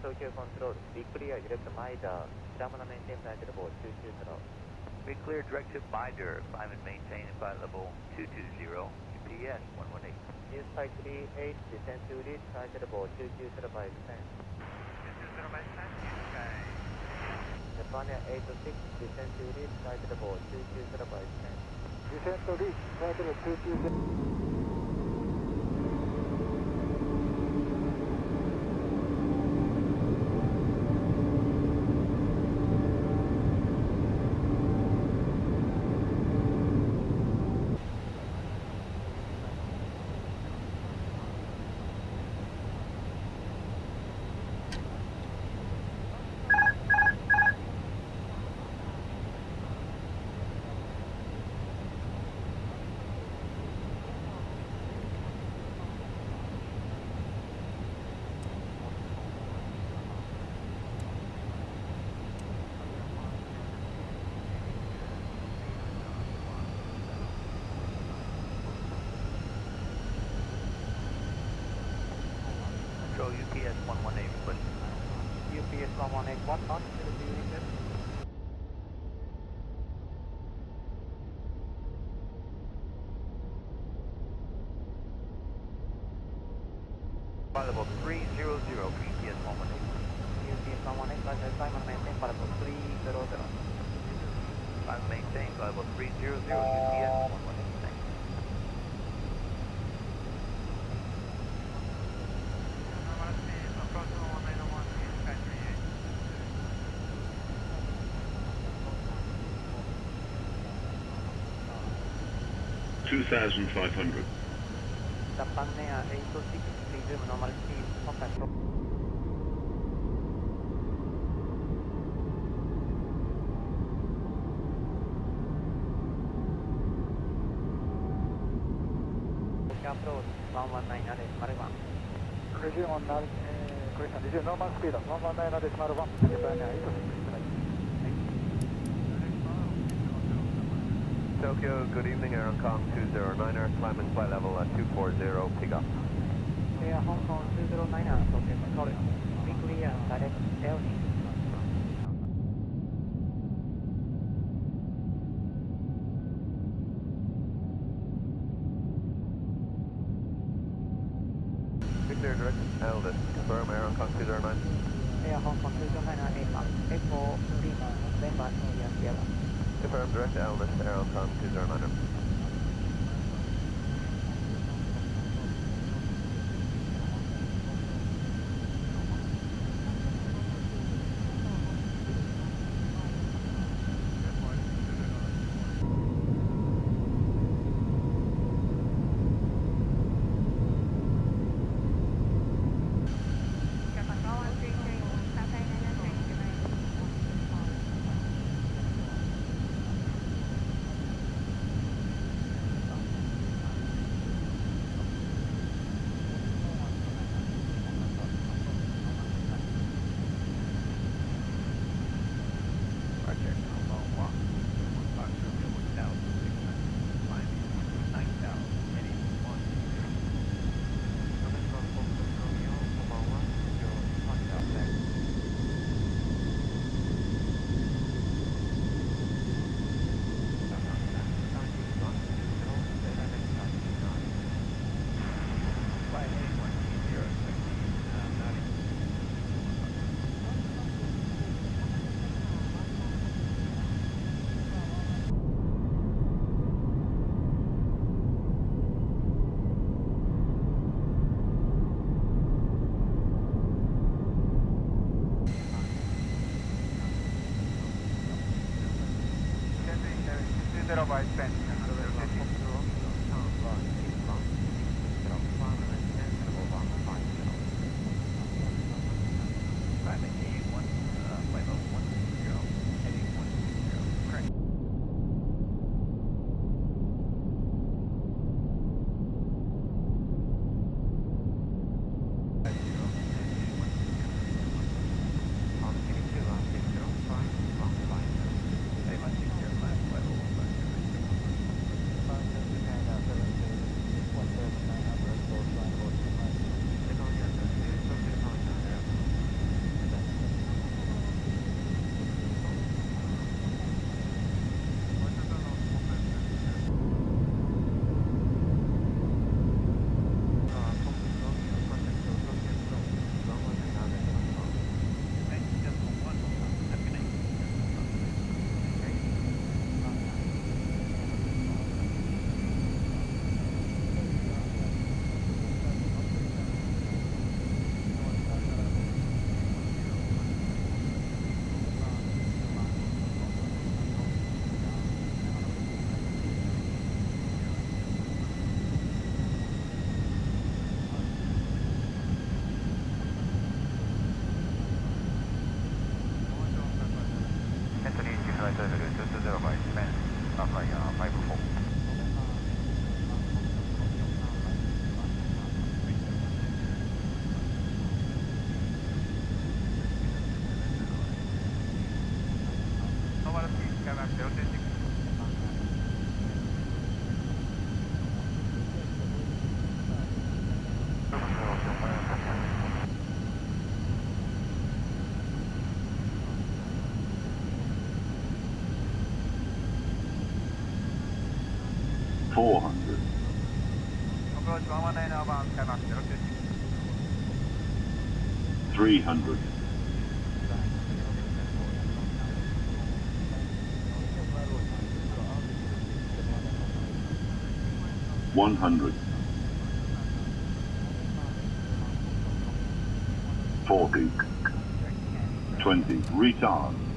Tokyo Control, be clear, direct Maida, terminal maintain flight level 220. Be clear, directive Mider, climb and maintain flight level 220, UPS 118. Use 538, descend to reach flight level 220 by descent. 220 by descent, okay. Japan Air 86, descend to reach flight level 220 by descent. Descent to reach flight level 220. Control UPS 118, request. UPS 118, what not to the unit? Flight level 300 for UPS 118. UPS 118, flight level climb and maintain flight level 300. Climb and maintain flight level 300, UPS 118. Thanks. $2,500. Japan Air 86, resume normal speed, contact. Approach 119.1. Resume on correction, resume normal speed 119.1. Japan Air 86. Tokyo, good evening, Aerocom 209er, climbing flight level 240, pick up. Air Hong Kong 209er, Tokyo Control, be clear, direct LD. Be clear, direct Eldis, confirm Aerocom 209. Air Hong Kong 209er, Echo Lima, November, India, Sierra. Confirm direct Eldis, Aerocom 209er. 400. Approach 119 over Skymark 026. 300. 100. 40. 20. Retard.